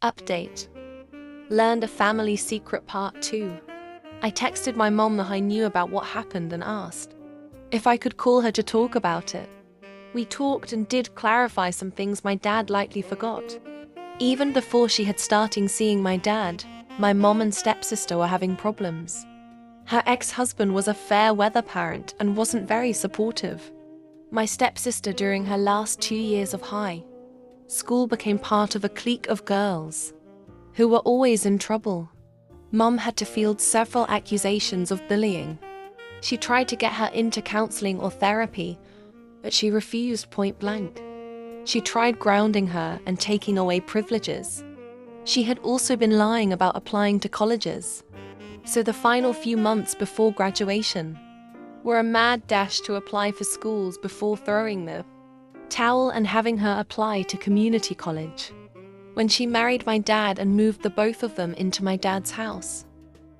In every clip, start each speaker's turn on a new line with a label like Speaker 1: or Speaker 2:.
Speaker 1: Update. Learned a family secret part 2. I texted my mom that I knew about what happened and asked if I could call her to talk about it. We talked and did clarify some things my dad likely forgot. Even before she had started seeing my dad, my mom and stepsister were having problems. Her ex-husband was a fair-weather parent and wasn't very supportive. My stepsister, during her last 2 years of high school, became part of a clique of girls who were always in trouble. Mom had to field several accusations of bullying. She tried to get her into counseling or therapy, but she refused point blank. She tried grounding her and taking away privileges. She had also been lying about applying to colleges. So the final few months before graduation were a mad dash to apply for schools before throwing the towel and having her apply to community college. When she married my dad and moved the both of them into my dad's house,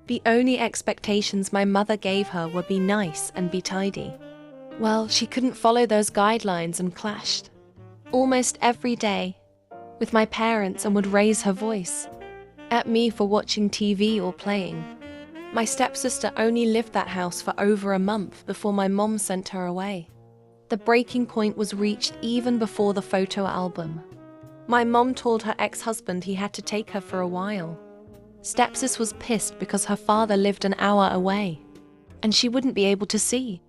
Speaker 1: the only expectations my mother gave her were be nice and be tidy. Well, she couldn't follow those guidelines and clashed almost every day with my parents and would raise her voice at me for watching TV or playing. My stepsister only lived that house for over a month before my mom sent her away. The breaking point was reached even before the photo album. My mom told her ex-husband he had to take her for a while. Stepsis was pissed because her father lived an hour away and she wouldn't be able to see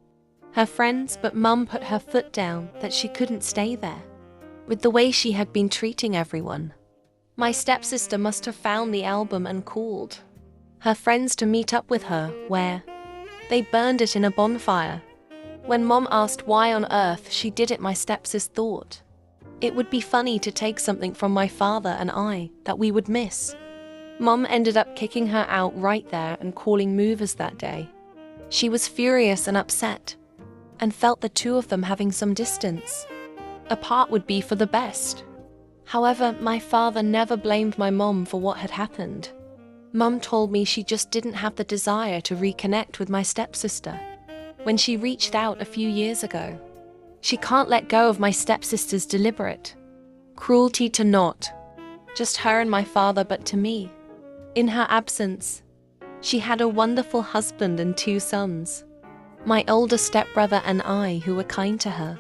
Speaker 1: her friends, but Mum put her foot down that she couldn't stay there with the way she had been treating everyone. My stepsister must have found the album and called her friends to meet up with her, where they burned it in a bonfire. When Mom asked why on earth she did it, my stepsis thought it would be funny to take something from my father and I that we would miss. Mom ended up kicking her out right there and calling movers that day. She was furious and upset and felt the two of them having some distance apart would be for the best. However, my father never blamed my mom for what had happened. Mum told me she just didn't have the desire to reconnect with my stepsister when she reached out a few years ago. She can't let go of my stepsister's deliberate cruelty to not just her and my father, but to me. In her absence, she had a wonderful husband and 2 sons, my older stepbrother and I, who were kind to her.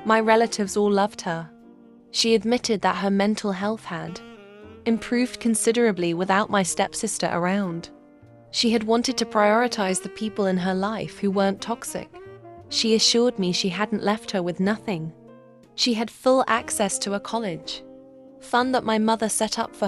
Speaker 1: My relatives all loved her. She admitted that her mental health had improved considerably without my stepsister around. She had wanted to prioritize the people in her life who weren't toxic. She assured me she hadn't left her with nothing. She had full access to a college fund that my mother set up for her.